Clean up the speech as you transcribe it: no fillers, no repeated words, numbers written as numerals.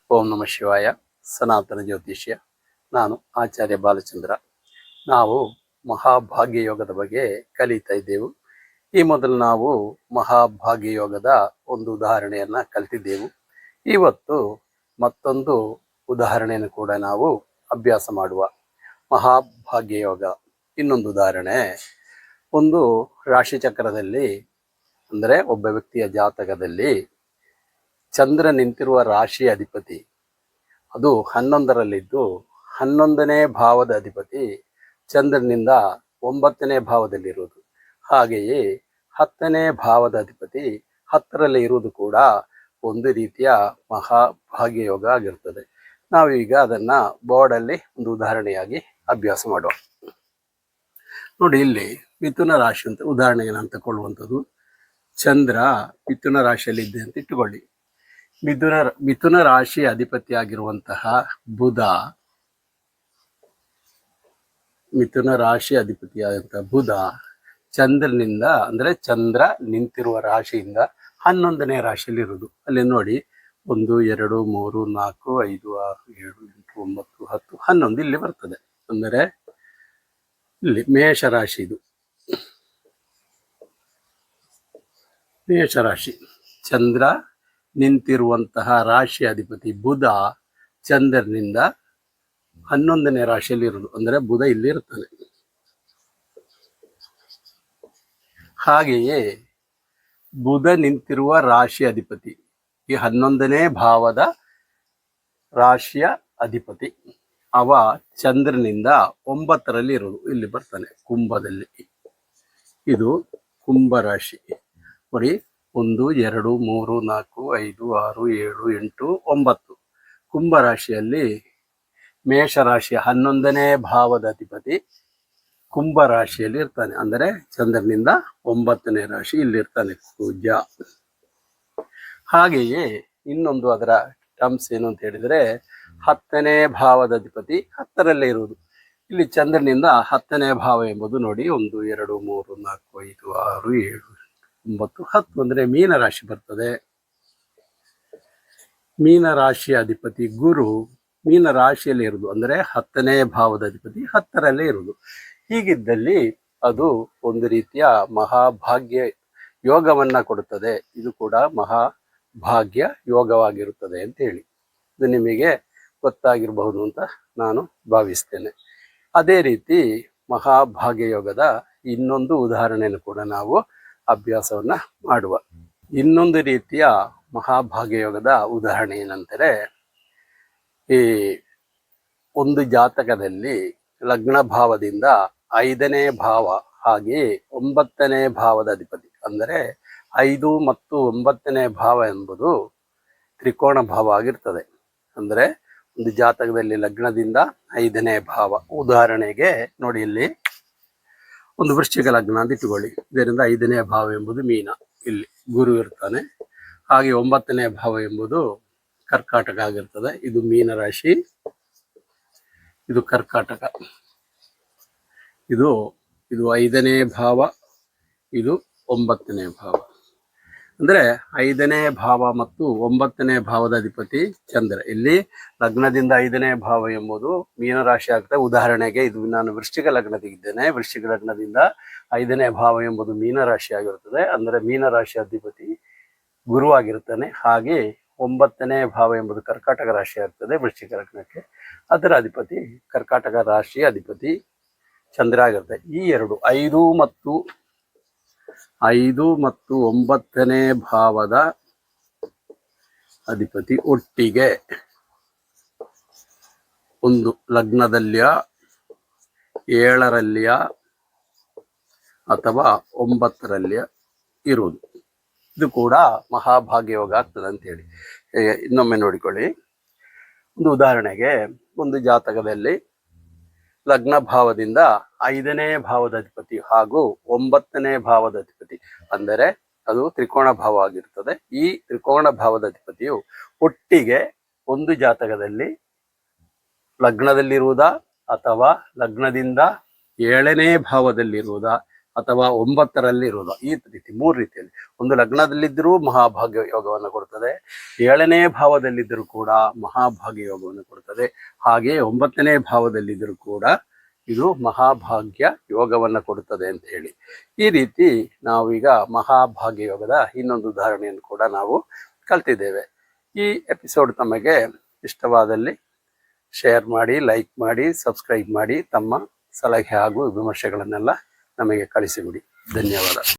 ಓಂ ನಮಃ ಶಿವಾಯ. ಸನಾತನ ಜ್ಯೋತಿಷ್ಯ. ನಾನು ಆಚಾರ್ಯ ಬಾಲಚಂದ್ರ. ನಾವು ಮಹಾಭಾಗ್ಯ ಯೋಗದ ಬಗ್ಗೆ ಕಲಿತಾ ಇದ್ದೆವು. ಈ ಮೊದಲು ನಾವು ಮಹಾಭಾಗ್ಯ ಯೋಗದ ಒಂದು ಉದಾಹರಣೆಯನ್ನ ಕಲಿತಿದ್ದೆವು. ಇವತ್ತು ಮತ್ತೊಂದು ಉದಾಹರಣೆಯನ್ನು ಕೂಡ ನಾವು ಅಭ್ಯಾಸ ಮಾಡುವ. ಮಹಾಭಾಗ್ಯ ಯೋಗ ಇನ್ನೊಂದು ಉದಾಹರಣೆ. ಒಂದು ರಾಶಿ ಚಕ್ರದಲ್ಲಿ, ಅಂದರೆ ಒಬ್ಬ ವ್ಯಕ್ತಿಯ ಜಾತಕದಲ್ಲಿ ಚಂದ್ರ ನಿಂತಿರುವ ರಾಶಿಯ ಅಧಿಪತಿ ಅದು 11ರಲ್ಲಿದ್ದು, 11ನೇ ಭಾವದ ಅಧಿಪತಿ ಚಂದ್ರನಿಂದ 9ನೇ ಭಾವದಲ್ಲಿರುವುದು. ಹಾಗೆಯೇ 10ನೇ ಭಾವದ ಅಧಿಪತಿ 10ರಲ್ಲಿ ಇರುವುದು ಕೂಡ ಒಂದು ರೀತಿಯ ಮಹಾಭಾಗ್ಯ ಯೋಗ ಆಗಿರ್ತದೆ. ನಾವೀಗ ಅದನ್ನ ಬೋರ್ಡಲ್ಲಿ ಒಂದು ಉದಾಹರಣೆಯಾಗಿ ಅಭ್ಯಾಸ ಮಾಡುವ. ನೋಡಿ, ಇಲ್ಲಿ ಮಿಥುನ ರಾಶಿ ಅಂತ ಉದಾಹರಣೆಯನ್ನು ತಗೊಳ್ಳುವಂಥದ್ದು. ಚಂದ್ರ ಮಿಥುನ ರಾಶಿಯಲ್ಲಿದ್ದೆ ಅಂತ ಇಟ್ಟುಕೊಳ್ಳಿ. ಮಿಥುನ ರಾಶಿ ಅಧಿಪತಿಯಾಗಿರುವಂತಹ ಬುಧ, ಮಿಥುನ ರಾಶಿ ಅಧಿಪತಿಯಾದಂತಹ ಬುಧ ಚಂದ್ರನಿಂದ, ಅಂದ್ರೆ ಚಂದ್ರ ನಿಂತಿರುವ ರಾಶಿಯಿಂದ 11ನೇ ರಾಶಿಯಲ್ಲಿ ಇರುವುದು. ಅಲ್ಲಿ ನೋಡಿ, 1 2 3 4 5 6 7 8 9 10 11 ಇಲ್ಲಿ ಬರ್ತದೆ. ಅಂದರೆ ಇಲ್ಲಿ ಮೇಷರಾಶಿ, ಇದು ಮೇಷರಾಶಿ. ಚಂದ್ರ ನಿಂತಿರುವಂತಹ ರಾಶಿ ಅಧಿಪತಿ ಬುಧ ಚಂದ್ರನಿಂದ 11ನೇ ರಾಶಿಯಲ್ಲಿ ಇರುವುದು. ಅಂದರೆ ಬುಧ ಇಲ್ಲಿ ಇರ್ತಾನೆ. ಹಾಗೆಯೇ ಬುಧ ನಿಂತಿರುವ ರಾಶಿ ಅಧಿಪತಿ, ಈ 11ನೇ ಭಾವದ ರಾಶಿಯ ಅಧಿಪತಿ, ಅವ ಚಂದ್ರನಿಂದ 9ರಲ್ಲಿ ಇರುವುದು. ಇಲ್ಲಿ ಬರ್ತಾನೆ ಕುಂಭದಲ್ಲಿ. ಇದು ಕುಂಭ ರಾಶಿ. ನೋಡಿ, 1 2 3 4 5 6 7 8 9 ಕುಂಭ ರಾಶಿಯಲ್ಲಿ ಮೇಷರಾಶಿಯ 11ನೇ ಭಾವದ ಅಧಿಪತಿ ಕುಂಭ ರಾಶಿಯಲ್ಲಿ ಇರ್ತಾನೆ. ಅಂದರೆ ಚಂದ್ರನಿಂದ 9ನೇ ರಾಶಿ ಇಲ್ಲಿರ್ತಾನೆ, ಕುಜ. ಹಾಗೆಯೇ ಇನ್ನೊಂದು ಅದರ ಟರ್ಮ್ಸ್ ಏನು ಅಂತ ಹೇಳಿದ್ರೆ, 10ನೇ ಭಾವದ ಅಧಿಪತಿ 10ರಲ್ಲೇ ಇರುವುದು. ಇಲ್ಲಿ ಚಂದ್ರನಿಂದ 10ನೇ ಭಾವ ಎಂಬುದು ನೋಡಿ, 1 2 3 4 5 6 7 9 10 ಅಂದ್ರೆ ಮೀನರಾಶಿ ಬರ್ತದೆ. ಮೀನರಾಶಿಯ ಅಧಿಪತಿ ಗುರು ಮೀನರಾಶಿಯಲ್ಲಿ ಇರುವುದು. ಅಂದರೆ 10ನೇ ಭಾವದ ಅಧಿಪತಿ 10ರಲ್ಲೇ ಇರುವುದು. ಹೀಗಿದ್ದಲ್ಲಿ ಅದು ಒಂದು ರೀತಿಯ ಮಹಾಭಾಗ್ಯ ಯೋಗವನ್ನ ಕೊಡುತ್ತದೆ. ಇದು ಕೂಡ ಮಹಾಭಾಗ್ಯ ಯೋಗವಾಗಿರುತ್ತದೆ ಅಂತ ಹೇಳಿ ಇದು ನಿಮಗೆ ಗೊತ್ತಾಗಿರಬಹುದು ಅಂತ ನಾನು ಭಾವಿಸ್ತೇನೆ. ಅದೇ ರೀತಿ ಮಹಾಭಾಗ್ಯ ಯೋಗದ ಇನ್ನೊಂದು ಉದಾಹರಣೆಯನ್ನು ಕೂಡ ನಾವು ಅಭ್ಯಾಸವನ್ನ ಮಾಡುವ. ಇನ್ನೊಂದು ರೀತಿಯ ಮಹಾಭಾಗ್ಯ ಯೋಗದ ಉದಾಹರಣೆ ಏನಂದರೆ, ಈ ಒಂದು ಜಾತಕದಲ್ಲಿ ಲಗ್ನ ಭಾವದಿಂದ 5ನೇ ಭಾವ ಹಾಗೆ 9ನೇ ಭಾವದ ಅಧಿಪತಿ, ಅಂದರೆ 5 ಮತ್ತು 9ನೇ ಭಾವ ಎಂಬುದು ತ್ರಿಕೋಣ ಭಾವ ಆಗಿರ್ತದೆ. ಅಂದರೆ ಒಂದು ಜಾತಕದಲ್ಲಿ ಲಗ್ನದಿಂದ 5ನೇ ಭಾವ, ಉದಾಹರಣೆಗೆ ನೋಡಿ, ಇಲ್ಲಿ ಒಂದು ವೃಶ್ಚಿಕ ಲಗ್ನ ಅಂತ ಇಟ್ಟುಕೊಳ್ಳಿ. ಇದರಿಂದ 5ನೇ ಭಾವ ಎಂಬುದು ಮೀನ, ಇಲ್ಲಿ ಗುರು ಇರ್ತಾನೆ. ಹಾಗೆ 9ನೇ ಭಾವ ಎಂಬುದು ಕರ್ಕಾಟಕ ಆಗಿರ್ತದೆ. ಇದು ಮೀನ ರಾಶಿ, ಇದು ಕರ್ಕಾಟಕ. ಇದು 5ನೇ ಭಾವ, ಇದು 9ನೇ ಭಾವ. ಅಂದ್ರೆ 5ನೇ ಭಾವ ಮತ್ತು 9ನೇ ಭಾವದ ಅಧಿಪತಿ ಚಂದ್ರ. ಇಲ್ಲಿ ಲಗ್ನದಿಂದ 5ನೇ ಭಾವ ಎಂಬುದು ಮೀನರಾಶಿ ಆಗ್ತದೆ. ಉದಾಹರಣೆಗೆ ಇದು ನಾನು ವೃಶ್ಚಿಕ ಲಗ್ನ ತೆಗಿದ್ದೇನೆ. ವೃಶ್ಚಿಕ ಲಗ್ನದಿಂದ 5ನೇ ಭಾವ ಎಂಬುದು ಮೀನರಾಶಿ ಆಗಿರುತ್ತದೆ. ಅಂದರೆ ಮೀನರಾಶಿ ಅಧಿಪತಿ ಗುರುವಾಗಿರುತ್ತಾನೆ. ಹಾಗೆ 9ನೇ ಭಾವ ಎಂಬುದು ಕರ್ಕಾಟಕ ರಾಶಿ ಆಗ್ತದೆ ವೃಶ್ಚಿಕ ಲಗ್ನಕ್ಕೆ. ಅದರ ಅಧಿಪತಿ ಕರ್ಕಾಟಕ ರಾಶಿಯ ಅಧಿಪತಿ ಚಂದ್ರ ಆಗಿರುತ್ತೆ. ಈ ಎರಡು 5 ಮತ್ತು 9ನೇ ಭಾವದ ಅಧಿಪತಿ ಒಟ್ಟಿಗೆ ಒಂದು ಲಗ್ನದಲ್ಲಿಯ 7ರಲ್ಲಿಯ ಅಥವಾ 9ರಲ್ಲಿಯ ಇರುವುದು. ಇದು ಕೂಡ ಮಹಾಭಾಗ್ಯ ಯೋಗ ಆಗ್ತದೆ ಅಂತ ಹೇಳಿ ಇನ್ನೊಮ್ಮೆ ನೋಡಿಕೊಳ್ಳಿ. ಒಂದು ಉದಾಹರಣೆಗೆ, ಒಂದು ಜಾತಕದಲ್ಲಿ ಲಗ್ನ ಭಾವದಿಂದ 5ನೇ ಭಾವದ ಅಧಿಪತಿ ಹಾಗೂ 9ನೇ ಭಾವದ ಅಧಿಪತಿ, ಅಂದರೆ ಅದು ತ್ರಿಕೋಣ ಭಾವ ಆಗಿರುತ್ತದೆ. ಈ ತ್ರಿಕೋಣ ಭಾವದ ಅಧಿಪತಿಯು ಒಟ್ಟಿಗೆ ಒಂದು ಜಾತಕದಲ್ಲಿ ಲಗ್ನದಲ್ಲಿರುವುದಾ ಅಥವಾ ಲಗ್ನದಿಂದ 7ನೇ ಭಾವದಲ್ಲಿರುವುದಾ ಅಥವಾ 9ರಲ್ಲಿ ಇರುವುದು, ಈ ರೀತಿ 3 ರೀತಿಯಲ್ಲಿ. ಒಂದು ಲಗ್ನದಲ್ಲಿದ್ದರೂ ಮಹಾಭಾಗ್ಯ ಯೋಗವನ್ನು ಕೊಡ್ತದೆ, 7ನೇ ಭಾವದಲ್ಲಿದ್ದರೂ ಕೂಡ ಮಹಾಭಾಗ್ಯ ಯೋಗವನ್ನು ಕೊಡ್ತದೆ, ಹಾಗೆ 9ನೇ ಭಾವದಲ್ಲಿದ್ದರೂ ಕೂಡ ಇದು ಮಹಾಭಾಗ್ಯ ಯೋಗವನ್ನು ಕೊಡುತ್ತದೆ ಅಂತ ಹೇಳಿ. ಈ ರೀತಿ ನಾವೀಗ ಮಹಾಭಾಗ್ಯ ಯೋಗದ ಇನ್ನೊಂದು ಉದಾಹರಣೆಯನ್ನು ಕೂಡ ನಾವು ಕಲ್ತಿದ್ದೇವೆ. ಈ ಎಪಿಸೋಡ್ ತಮಗೆ ಇಷ್ಟವಾದಲ್ಲಿ ಶೇರ್ ಮಾಡಿ, ಲೈಕ್ ಮಾಡಿ, ಸಬ್ಸ್ಕ್ರೈಬ್ ಮಾಡಿ, ತಮ್ಮ ಸಲಹೆ ಹಾಗೂ ವಿಮರ್ಶೆಗಳನ್ನೆಲ್ಲ ನಮಗೆ ಕಳಿಸಿಬಿಡಿ. ಧನ್ಯವಾದ.